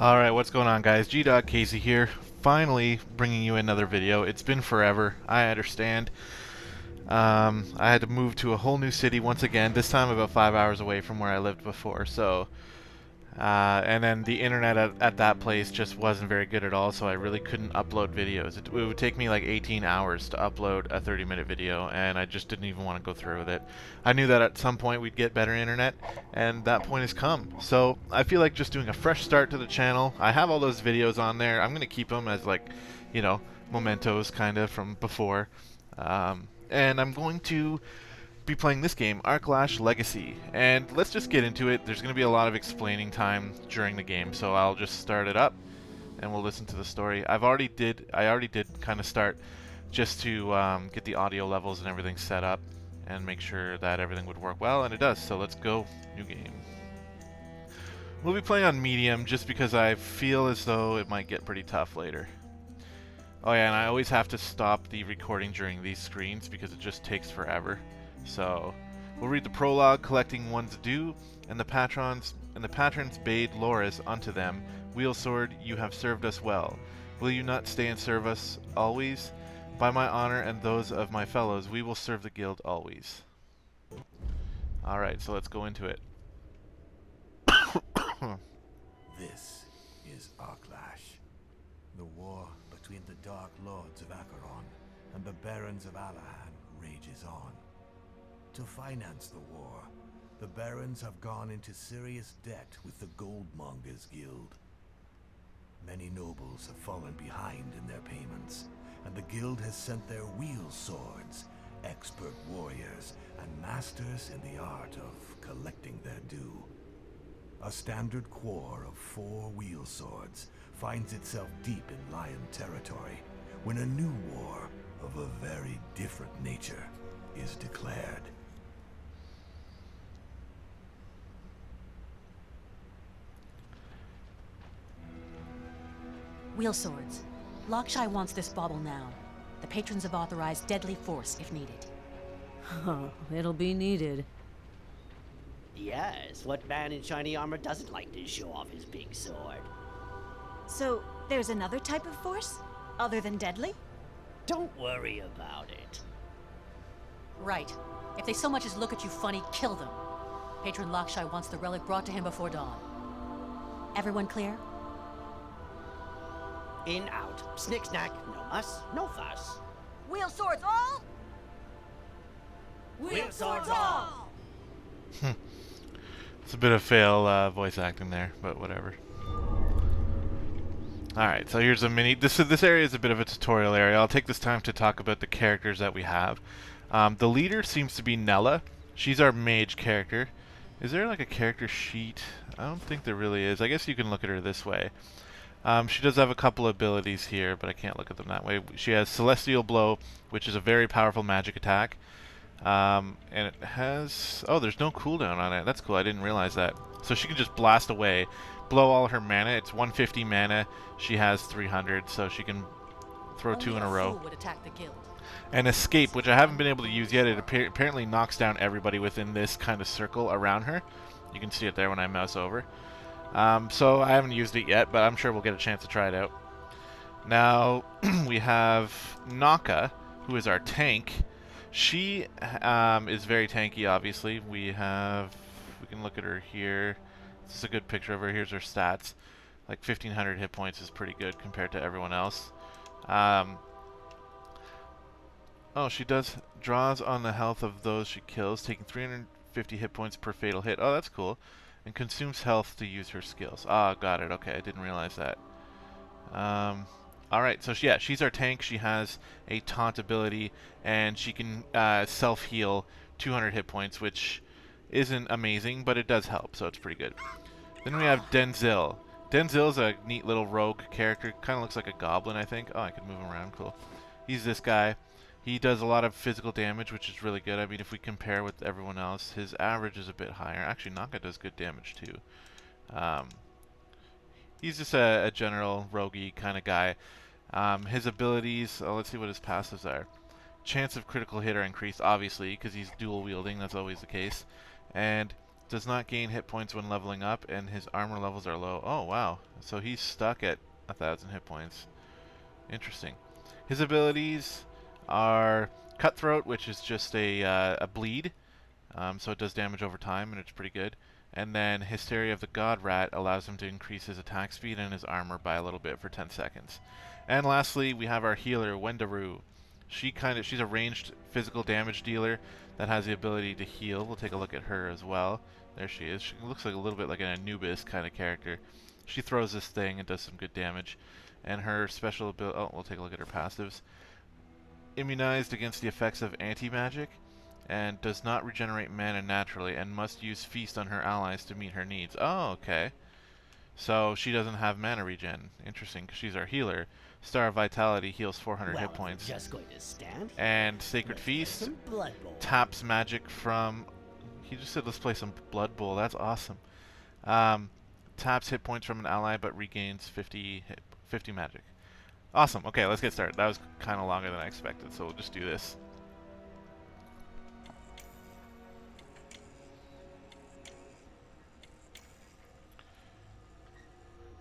Alright, what's going on, guys? gdoggcasey here, finally bringing you another video. It's been forever, I understand. I had to move to a whole new city once again, this time about 5 hours away from where I lived before, so... and then the internet at that place just wasn't very good at all, so I really couldn't upload videos. It would take me like 18 hours to upload a 30-minute video, and I just didn't even want to go through with it. I knew that at some point we'd get better internet, and that point has come. So I feel like just doing a fresh start to the channel. I have all those videos on there. I'm going to keep them as, like, you know, mementos kind of from before. And I'm going to be playing this game, Aarklash Legacy. And let's just get into it. There's going to be a lot of explaining time during the game, so I'll just start it up and we'll listen to the story. I already did kind of start just to get the audio levels and everything set up and make sure that everything would work well, and it does. So let's go. New game. We'll be playing on medium just because I feel as though it might get pretty tough later. Oh yeah, and I always have to stop the recording during these screens because it just takes forever. So we'll read the prologue, collecting one's due, and the patrons bade Loris unto them, Wheel Sword, you have served us well. Will you not stay and serve us always? By my honor and those of my fellows, we will serve the guild always. Alright, so let's go into it. This is Aarklash, the war between the Dark Lords of Acheron and the Barons of Alahan rages on. To finance the war, the Barons have gone into serious debt with the Goldmongers Guild. Many nobles have fallen behind in their payments, and the guild has sent their wheel swords, expert warriors, and masters in the art of collecting their due. A standard corps of 4 wheel swords finds itself deep in Lion territory when a new war of a very different nature is declared. Wheel swords. Lokshai wants this bauble now. The patrons have authorized deadly force if needed. Oh, it'll be needed. Yes, what man in shiny armor doesn't like to show off his big sword? So, there's another type of force? Other than deadly? Don't worry about it. Right. If they so much as look at you funny, kill them. Patron Lokshai wants the relic brought to him before dawn. Everyone clear? In, out. Snick, snack. No muss, no fuss. Wheel swords all? Wheel swords all! It's a bit of fail voice acting there, but whatever. Alright, so here's a mini... This area is a bit of a tutorial area. I'll take this time to talk about the characters that we have. The leader seems to be Nella. She's our mage character. Is there like a character sheet? I don't think there really is. I guess you can look at her this way. She does have a couple abilities here, but I can't look at them that way. She has Celestial Blow, which is a very powerful magic attack. And it has... Oh, there's no cooldown on it. That's cool. I didn't realize that. So she can just blast away, blow all her mana. It's 150 mana. She has 300, so she can throw Only 2 in a row. Would attack the guild. And Escape, which I haven't been able to use yet. It apparently knocks down everybody within this kind of circle around her. You can see it there when I mouse over. So I haven't used it yet, but I'm sure we'll get a chance to try it out. Now, we have Naka, who is our tank. She is very tanky, obviously. We can look at her here. This is a good picture of her. Here's her stats. Like 1,500 hit points is pretty good compared to everyone else. Oh, she draws on the health of those she kills, taking 350 hit points per fatal hit. Oh, that's cool. And consumes health to use her skills. Ah, got it. Okay, I didn't realize that. Alright, so yeah, she's our tank. She has a taunt ability, and she can self-heal 200 hit points, which isn't amazing, but it does help, so it's pretty good. Then we have Denzil. Denzil's a neat little rogue character. Kind of looks like a goblin, I think. Oh, I can move him around. Cool. He's this guy. He does a lot of physical damage, which is really good. I mean, if we compare with everyone else, his average is a bit higher. Actually, Naka does good damage, too. He's just a general roguey kind of guy. His abilities, let's see what his passives are. Chance of critical hit are increased, obviously, because he's dual wielding. That's always the case. And Does not gain hit points when leveling up, and his armor levels are low. Oh, wow. So he's stuck at 1,000 hit points. Interesting. His abilities are Cutthroat, which is just a bleed. So it does damage over time, and it's pretty good. And then Hysteria of the God Rat allows him to increase his attack speed and his armor by a little bit for 10 seconds. And lastly, we have our healer, Wendaru. She's a ranged physical damage dealer that has the ability to heal. We'll take a look at her as well. There she is. She looks like a little bit like an Anubis kind of character. She throws this thing and does some good damage. And her special ability... Oh, we'll take a look at her passives. Immunized against the effects of anti-magic, and does not regenerate mana naturally, and must use Feast on her allies to meet her needs. Oh, okay. So she doesn't have mana regen. Interesting, because she's our healer. Star of Vitality heals 400 hit points. Just going to stand. And Sacred Feast Some Blood Bowl. taps magic from... He just said let's play some Blood Bowl. That's awesome. Taps hit points from an ally, but regains 50 magic. Awesome. Okay, let's get started. That was kind of longer than I expected, so we'll just do this.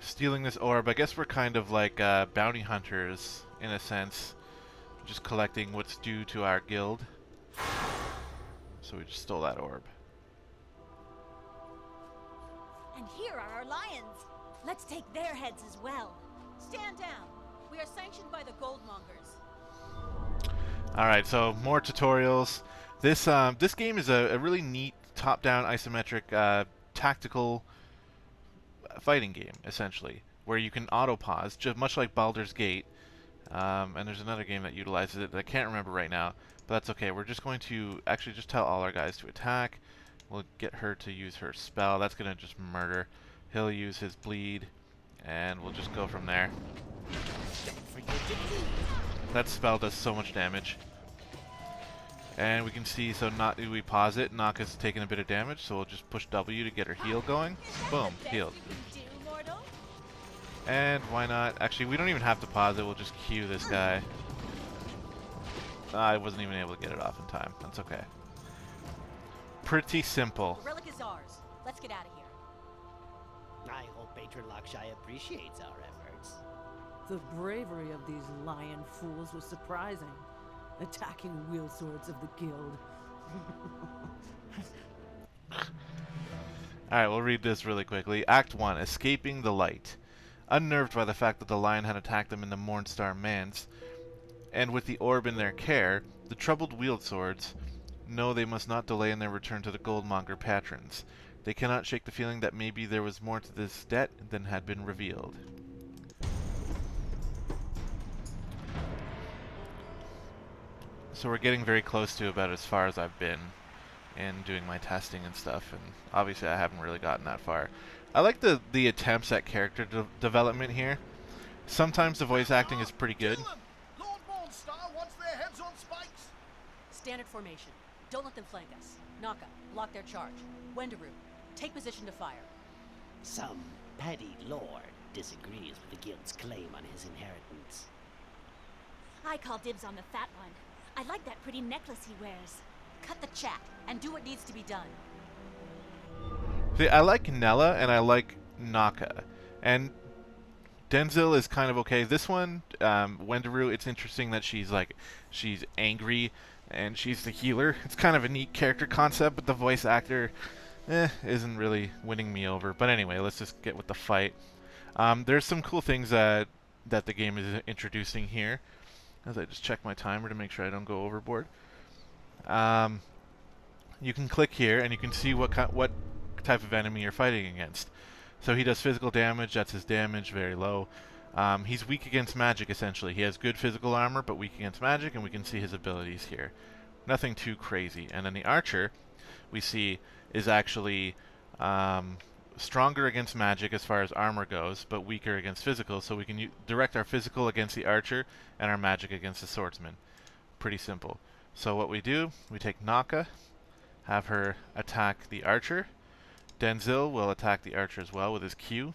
Stealing this orb. I guess we're kind of like bounty hunters, in a sense. Just collecting what's due to our guild. So we just stole that orb. And here are our lions. Let's take their heads as well. Stand down. We are sanctioned by the Goldmongers. Alright, so more tutorials. This game is a really neat top-down isometric tactical fighting game, essentially, where you can auto-pause, just much like Baldur's Gate. And there's another game that utilizes it that I can't remember right now, but that's okay. We're just going to actually just tell all our guys to attack. We'll get her to use her spell. That's going to just murder. He'll use his bleed, and we'll just go from there. That spell does so much damage. And we can see, so we pause it. Naka's taking a bit of damage, so we'll just push W to get her heal going. Boom, healed. And why not? Actually, we don't even have to pause it. We'll just Q this guy. I wasn't even able to get it off in time. That's okay. Pretty simple. The relic is ours. Let's get out of here. I hope Patron Lakshai appreciates our efforts. The bravery of these lion fools was surprising. Attacking wheel swords of the guild. Alright, we'll read this really quickly. Act 1. Escaping the light. Unnerved by the fact that the lion had attacked them in the Mornstar Manse, and with the orb in their care, the troubled wield swords know they must not delay in their return to the Goldmonger patrons. They cannot shake the feeling that maybe there was more to this debt than had been revealed. So we're getting very close to about as far as I've been in doing my testing and stuff, and obviously I haven't really gotten that far. I like the attempts at character development here. Sometimes the voice acting is pretty good. Lord Mornstar wants their heads on spikes. Standard formation. Don't let them flank us. Naka, block their charge. Wendaru, take position to fire. Some petty lord disagrees with the guild's claim on his inheritance. I call dibs on the fat one. I like that pretty necklace he wears. Cut the chat and do what needs to be done. See, I like Nella and I like Naka. And Denzil is kind of okay. This one, Wendaru, it's interesting that she's angry and she's the healer. It's kind of a neat character concept, but the voice actor isn't really winning me over. But anyway, let's just get with the fight. There's some cool things that the game is introducing here. As I just check my timer to make sure I don't go overboard. You can click here and you can see what type of enemy you're fighting against. So he does physical damage, that's his damage, very low. He's weak against magic, essentially. He has good physical armor, but weak against magic, and we can see his abilities here. Nothing too crazy. And then the archer, we see, is actually stronger against magic as far as armor goes, but weaker against physical, so we can direct our physical against the archer and our magic against the swordsman. Pretty simple. So what we do, we take Naka, have her attack the archer. Denzil will attack the archer as well with his Q.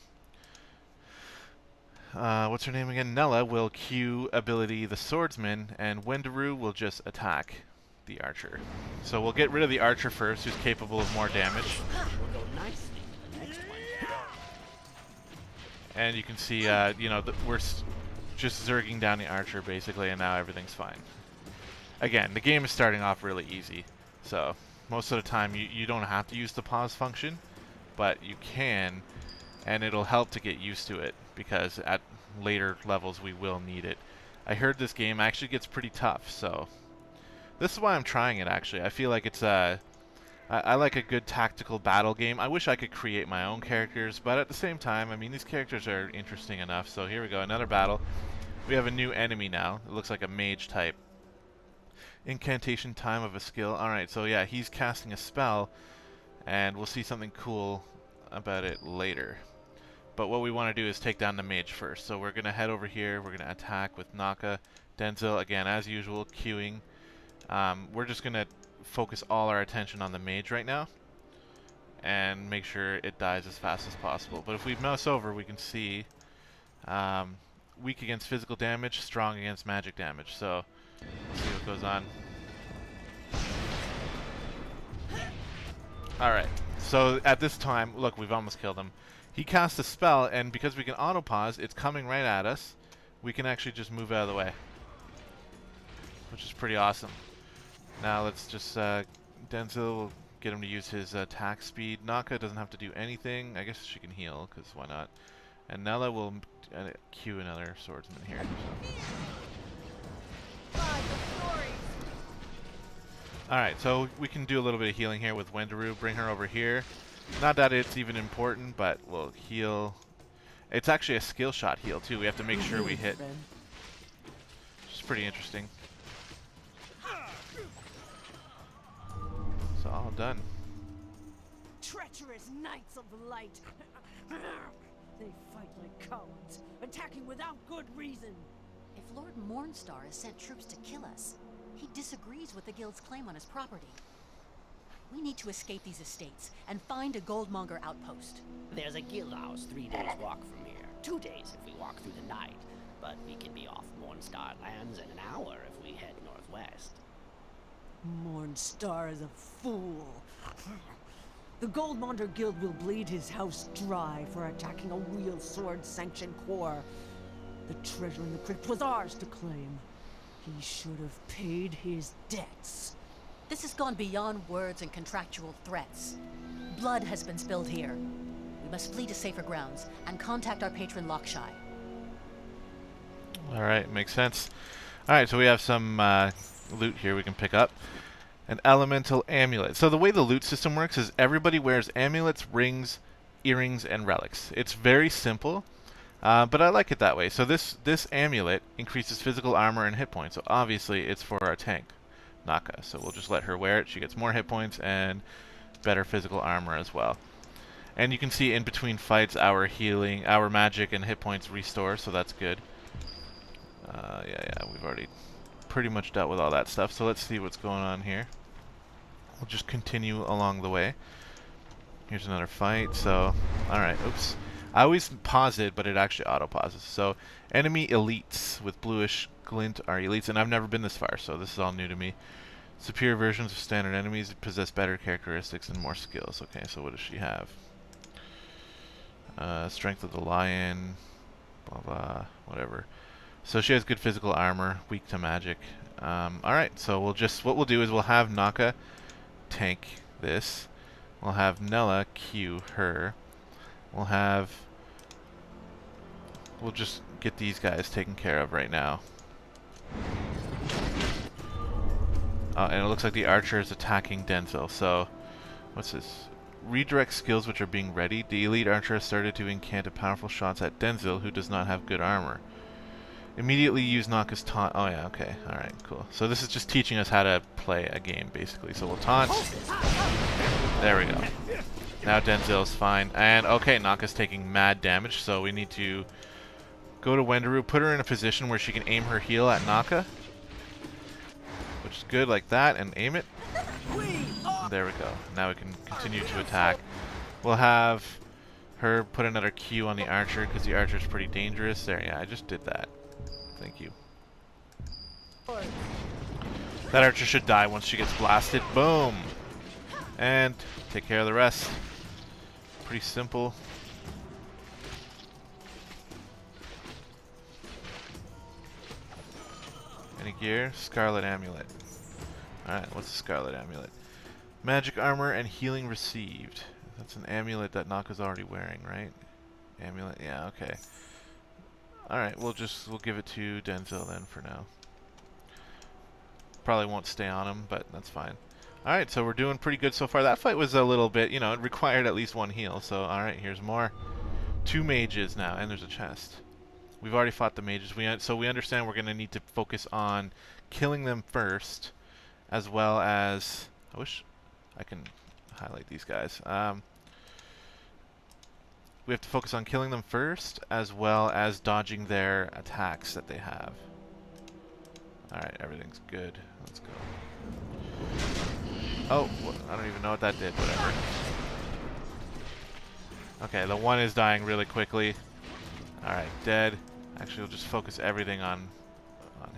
What's her name again? Nella will Q ability the swordsman, and Wendaru will just attack. the archer. So we'll get rid of the archer first, who's capable of more damage. We'll go nicely to the next one. And you can see, you know, we're just zerging down the archer basically, and now everything's fine. Again, the game is starting off really easy, so most of the time you don't have to use the pause function, but you can, and it'll help to get used to it, because at later levels we will need it. I heard this game actually gets pretty tough, so this is why I'm trying it. Actually, I feel like it's I like a good tactical battle game. I wish I could create my own characters, but at the same time, I mean, these characters are interesting enough. So here we go, another battle. We have a new enemy now. It looks like a mage type. Incantation time of a skill. Alright, so yeah, he's casting a spell, and we'll see something cool about it later. But what we want to do is take down the mage first. So we're going to head over here. We're going to attack with Naka. Denzel, again, as usual, queuing. We're just going to focus all our attention on the mage right now and make sure it dies as fast as possible. But if we mouse over, we can see weak against physical damage, strong against magic damage. So let's see what goes on. Alright, so at this time, look, we've almost killed him. He cast a spell, and because we can auto-pause, it's coming right at us. We can actually just move out of the way, which is pretty awesome. Now let's just, Denzel will get him to use his attack speed. Naka doesn't have to do anything. I guess she can heal, because why not? And Nella will queue another swordsman here. So. Alright, so we can do a little bit of healing here with Wendaru. Bring her over here. Not that it's even important, but we'll heal. It's actually a skill shot heal, too. We have to make sure we hit. Which is pretty interesting. So all done. Treacherous Knights of the Light. They fight like cowards, attacking without good reason. If Lord Mornstar has sent troops to kill us, he disagrees with the guild's claim on his property. We need to escape these estates and find a goldmonger outpost. There's a guild house 3 days walk from here. 2 days if we walk through the night. But we can be off Mornstar lands in an hour if we head northwest. Mornstar is a fool. The Goldmonger Guild will bleed his house dry for attacking a real sword-sanctioned corps. The treasure in the crypt was ours to claim. He should have paid his debts. This has gone beyond words and contractual threats. Blood has been spilled here. We must flee to safer grounds and contact our patron Lakshai. Alright, makes sense. Alright, so we have some loot here we can pick up. An elemental amulet. So the way the loot system works is everybody wears amulets, rings, earrings, and relics. It's very simple, but I like it that way. So this amulet increases physical armor and hit points. So obviously it's for our tank, Naka. So we'll just let her wear it. She gets more hit points and better physical armor as well. And you can see in between fights our healing, our magic and hit points restore, so that's good. Yeah, we've already pretty much dealt with all that stuff. So let's see what's going on here. We'll just continue along the way. Here's another fight. So, alright, oops. I always pause it, but it actually auto-pauses. So, enemy elites with bluish glint are elites, and I've never been this far, so this is all new to me. Superior versions of standard enemies possess better characteristics and more skills. Okay, so what does she have? Strength of the lion, blah blah, whatever. So she has good physical armor, weak to magic. Alright, so what we'll do is we'll have Naka tank this. We'll have Nella queue her. We'll just get these guys taken care of right now. And it looks like the archer is attacking Denzel. So, what's this? Redirect skills which are being readied. The elite archer has started to incant powerful shots at Denzel, who does not have good armor. Immediately use Naka's taunt. Oh yeah, okay. Alright, cool. So this is just teaching us how to play a game, basically. So we'll taunt. There we go. Now Denzel's fine. And okay, Naka's taking mad damage, so we need to go to Wendaru, put her in a position where she can aim her heal at Naka. Which is good, like that, and aim it. There we go. Now we can continue to attack. We'll have her put another Q on the archer, because the archer's pretty dangerous. There, yeah, I just did that. Thank you. That archer should die once she gets blasted. Boom! And take care of the rest. Pretty simple. Any gear? Scarlet Amulet. Alright, what's the Scarlet Amulet? Magic armor and healing received. That's an amulet that Naka's already wearing, right? Amulet, yeah, okay. Alright, we'll give it to Denzel then for now. Probably won't stay on him, but that's fine. Alright, so we're doing pretty good so far. That fight was a little bit, you know, it required at least one heal, so alright, here's more. 2 mages now, and there's a chest. We've already fought the mages, so we understand we're going to need to focus on killing them first, as well as... I wish I can highlight these guys. We have to focus on killing them first, as well as dodging their attacks that they have. Alright, everything's good. Let's go. Oh, I don't even know what that did. Whatever. Okay, the one is dying really quickly. Alright, dead. Actually, we'll just focus everything on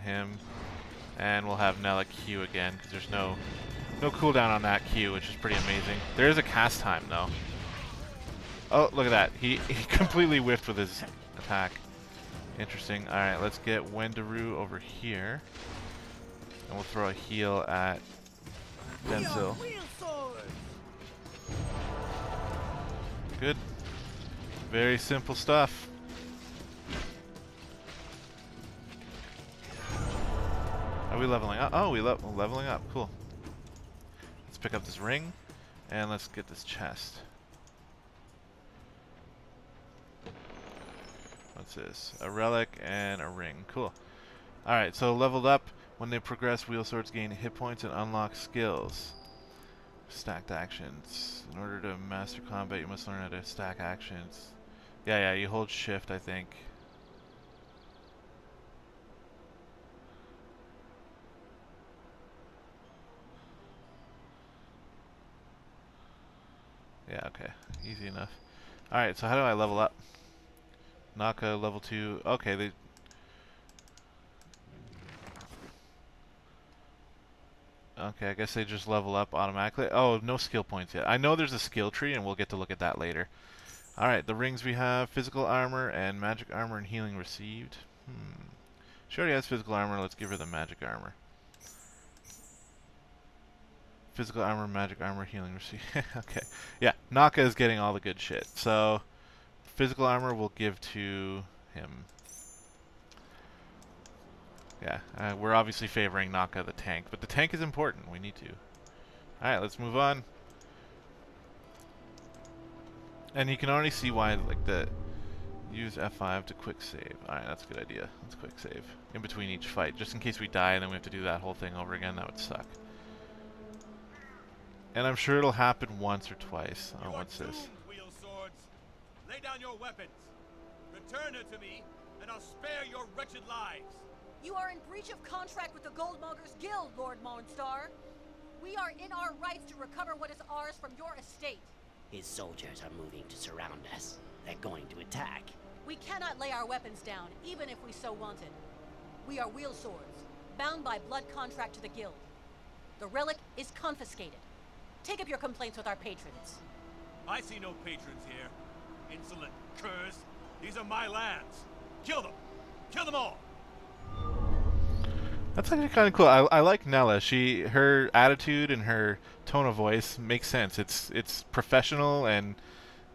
him. And we'll have Nella Q again, because there's no cooldown on that Q, which is pretty amazing. There is a cast time, though. Oh, look at that. He completely whiffed with his attack. Interesting. Alright, let's get Wendaru over here. And we'll throw a heal at Denzel. Good. Very simple stuff. Are we leveling up? Oh, we're leveling up. Cool. Let's pick up this ring. And let's get this chest. What's this? A relic and a ring. Cool. Alright, so leveled up. When they progress, wheel swords gain hit points and unlock skills. Stacked actions. In order to master combat, you must learn how to stack actions. Yeah, you hold shift, I think. Yeah, okay. Easy enough. Alright, so how do I level up? Naka, level 2. Okay, they... Okay, I guess they just level up automatically. Oh, no skill points yet. I know there's a skill tree, and we'll get to look at that later. Alright, the rings we have. Physical armor and magic armor and healing received. She already has physical armor. Let's give her the magic armor. Physical armor, magic armor, healing received. Okay. Yeah, Naka is getting all the good shit. So, physical armor we'll give to him. Yeah, we're obviously favoring Naka the tank, but the tank is important. We need to. Alright, let's move on. And you can already see why, like, use F5 to quick save. Alright, that's a good idea. Let's quick save in between each fight, just in case we die and then we have to do that whole thing over again. That would suck. And I'm sure it'll happen once or twice. Oh, what's this? Wheel swords. Lay down your weapons. Return her to me, and I'll spare your wretched lives. You are in breach of contract with the Goldmongers Guild, Lord Mornstar. We are in our rights to recover what is ours from your estate. His soldiers are moving to surround us. They're going to attack. We cannot lay our weapons down, even if we so wanted. We are wheel swords, bound by blood contract to the Guild. The relic is confiscated. Take up your complaints with our patrons. I see no patrons here. Insolent curs. These are my lands. Kill them. Kill them all. That's actually kind of cool. I like Nella. Her attitude and her tone of voice makes sense. It's professional and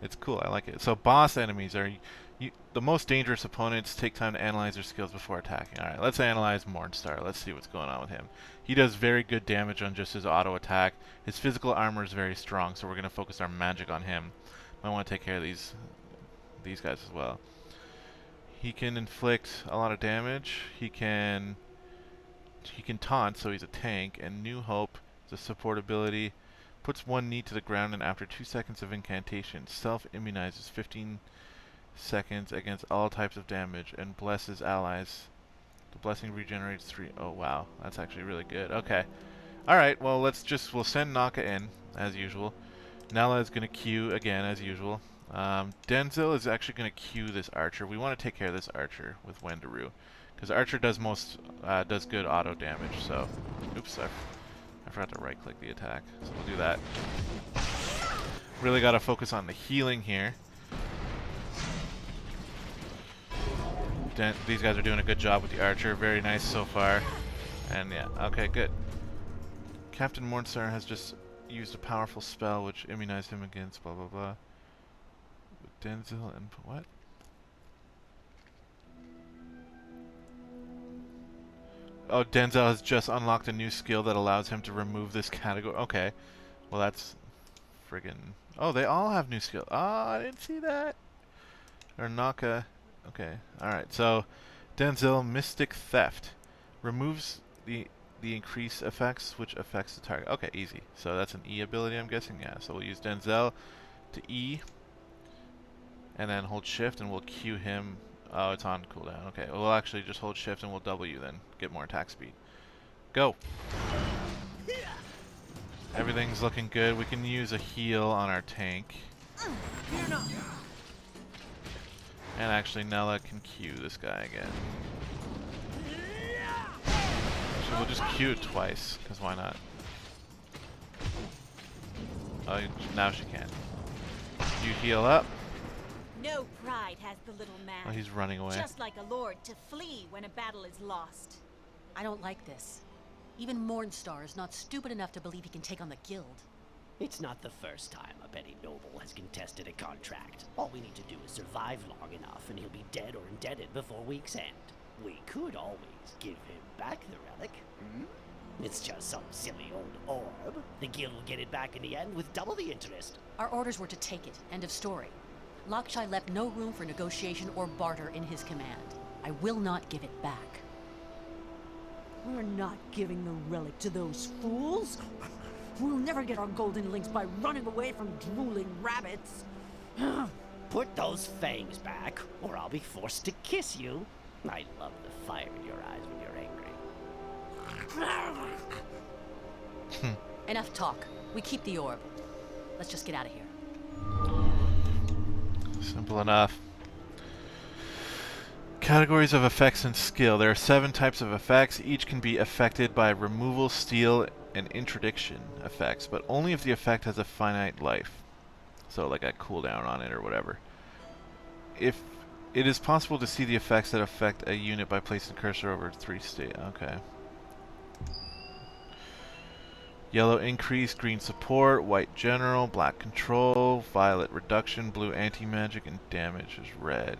it's cool. I like it. So boss enemies are the most dangerous opponents. Take time to analyze their skills before attacking. All right, let's analyze Mornstar. Let's see what's going on with him. He does very good damage on just his auto attack. His physical armor is very strong, so we're going to focus our magic on him. Might want to take care of these guys as well. He can inflict a lot of damage. He can taunt, so he's a tank. And New Hope is a support ability. Puts one knee to the ground, and after 2 seconds of incantation, self-immunizes 15 seconds against all types of damage and blesses allies. The blessing regenerates 3. Oh wow, that's actually really good. Okay. Alright, well we'll send Naka in, as usual. Nella is gonna queue again, as usual. Denzel is actually gonna queue this archer. We want to take care of this archer with Wendaru, because Archer does does good auto damage. So, oops, I forgot to right-click the attack. So we'll do that. Really got to focus on the healing here. These guys are doing a good job with the Archer. Very nice so far. And yeah, okay, good. Captain Mornstar has just used a powerful spell which immunized him against blah blah blah. With Denzel and what? Oh, Denzel has just unlocked a new skill that allows him to remove this category. Okay. Well, that's friggin'... Oh, they all have new skill. Oh, I didn't see that. Or Naka. Okay. Alright, so Denzel, Mystic Theft. Removes the increase effects, which affects the target. Okay, easy. So that's an E ability, I'm guessing. Yeah, so we'll use Denzel to E. And then hold shift and we'll Q him. Oh, it's on cooldown. Okay, we'll actually just hold shift and we'll W then. Get more attack speed. Go! Everything's looking good. We can use a heal on our tank. And actually, Nella can Q this guy again. So we'll just Q it twice, because why not? Oh, now she can. You heal up. No pride has the little man. Oh, he's running away. Just like a lord to flee when a battle is lost. I don't like this. Even Mornstar is not stupid enough to believe he can take on the guild. It's not the first time a petty noble has contested a contract. All we need to do is survive long enough and he'll be dead or indebted before week's end. We could always give him back the relic. It's just some silly old orb. The guild will get it back in the end with double the interest. Our orders were to take it. End of story. Lakshai left no room for negotiation or barter in his command. I will not give it back. We're not giving the relic to those fools. We'll never get our golden links by running away from drooling rabbits. Put those fangs back, or I'll be forced to kiss you. I love the fire in your eyes when you're angry. Enough talk. We keep the orb. Let's just get out of here. Simple enough. Categories of effects and skill. There are 7 types of effects. Each can be affected by removal, steal, and interdiction effects, but only if the effect has a finite life. So like a cooldown on it or whatever. If it is possible to see the effects that affect a unit by placing cursor over 3 state. Okay. Yellow increase, green support, white general, black control, violet reduction, blue anti-magic, and damage is red.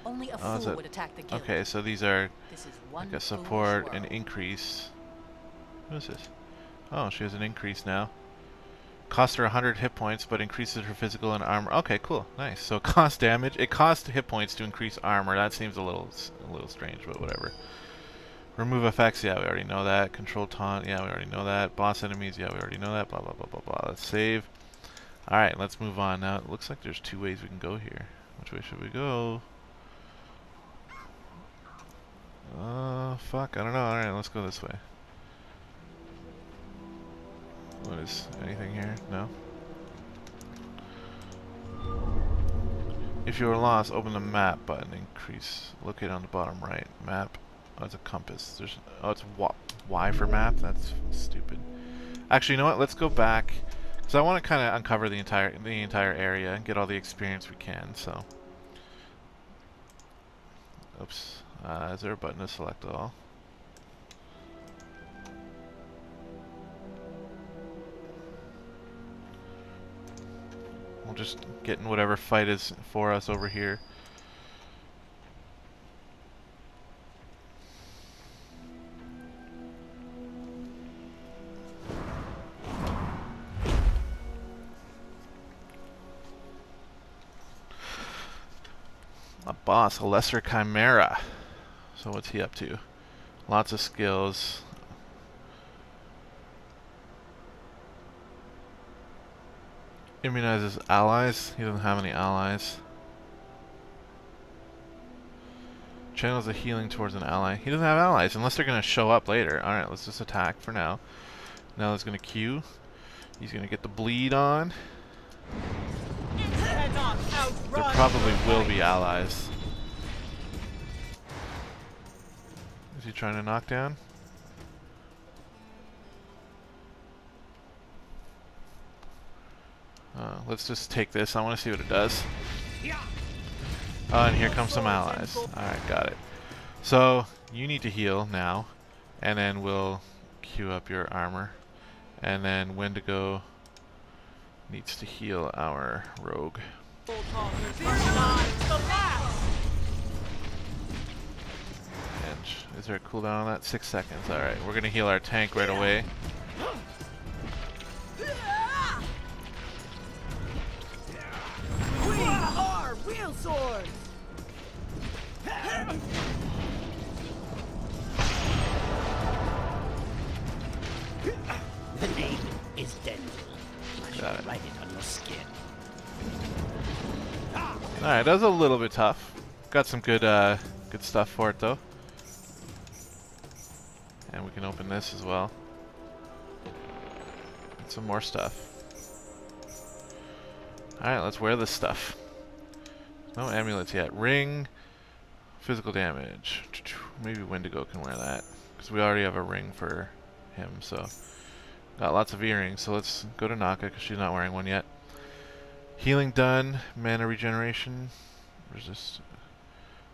Only a fool would attack the guild. Okay, so these are This is one like a foolish support, an world. increase. What is this? Oh, she has an increase now. Costs her 100 hit points, but increases her physical and armor. Okay, cool, nice. So it costs damage. It costs hit points to increase armor. That seems a little strange, but whatever. Remove effects. Yeah, we already know that. Control taunt. Yeah, we already know that. Boss enemies. Yeah, we already know that. Blah blah blah blah blah. Let's save. All right, let's move on now. It looks like there's 2 ways we can go here. Which way should we go? Fuck, I don't know. Alright, let's go this way. What is anything here? No? If you are lost, open the map button. Increase. Locate on the bottom right. Map. Oh, it's a compass. There's. Oh, it's Y for map? That's stupid. Actually, you know what? Let's go back. Because I want to kind of uncover the entire area and get all the experience we can, so. Oops. Is there a button to select all? We'll just get in whatever fight is for us over here. A boss, a lesser chimera. So what's he up to? Lots of skills. Immunizes allies. He doesn't have any allies. Channels a healing towards an ally. He doesn't have allies unless they're going to show up later. Alright, let's just attack for now. Now he's going to Q. He's going to get the bleed on. There probably will be allies. Is he trying to knock down? Let's just take this. I want to see what it does. Oh, and here comes some allies. Alright, got it. So, you need to heal now. And then we'll queue up your armor. And then Wendigo needs to heal our rogue. And is there a cooldown on that? 6 seconds. Alright, we're gonna heal our tank right away. We are real swords! The name is Denzel. I Got shall it. write it on your skin. Alright, that was a little bit tough. Got some good good stuff for it though. And we can open this as well. And some more stuff. Alright, let's wear this stuff. No amulets yet. Ring. Physical damage. Maybe Wendigo can wear that. Because we already have a ring for him, so. Got lots of earrings, so let's go to Naka because she's not wearing one yet. Healing done. Mana regeneration. Resist.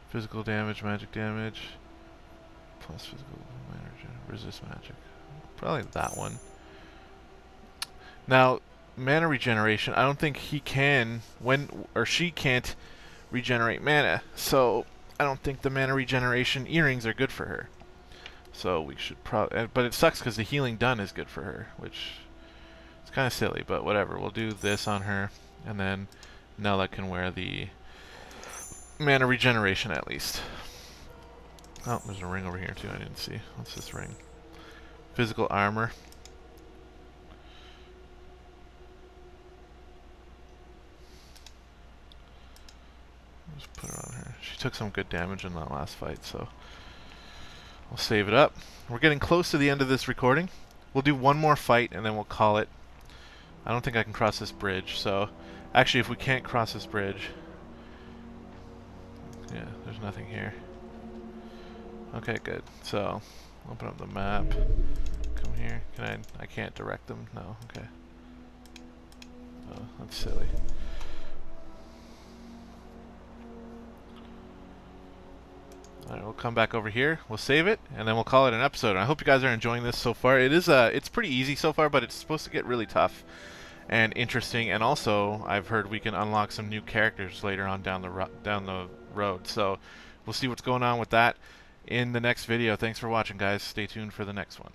Physical damage, magic damage. Plus physical mana resist magic. Probably that one. Now, mana regeneration, I don't think he can, or she can't regenerate mana. So, I don't think the mana regeneration earrings are good for her. So, we should probably, but it sucks because the healing done is good for her, which is kind of silly, but whatever. We'll do this on her, and then Nella can wear the mana regeneration at least. Oh, there's a ring over here too, I didn't see. What's this ring? Physical armor. Just put it on her. She took some good damage in that last fight, so we'll save it up. We're getting close to the end of this recording. We'll do one more fight and then we'll call it. I don't think I can cross this bridge, so actually if we can't cross this bridge, yeah, there's nothing here. Okay, good. So, open up the map. Come here. Can I can't direct them? No, okay. Oh, that's silly. Alright, we'll come back over here, we'll save it, and then we'll call it an episode. And I hope you guys are enjoying this so far. It is it's pretty easy so far, but it's supposed to get really tough and interesting. And also, I've heard we can unlock some new characters later on down the road. So, we'll see what's going on with that in the next video. Thanks for watching, guys. Stay tuned for the next one.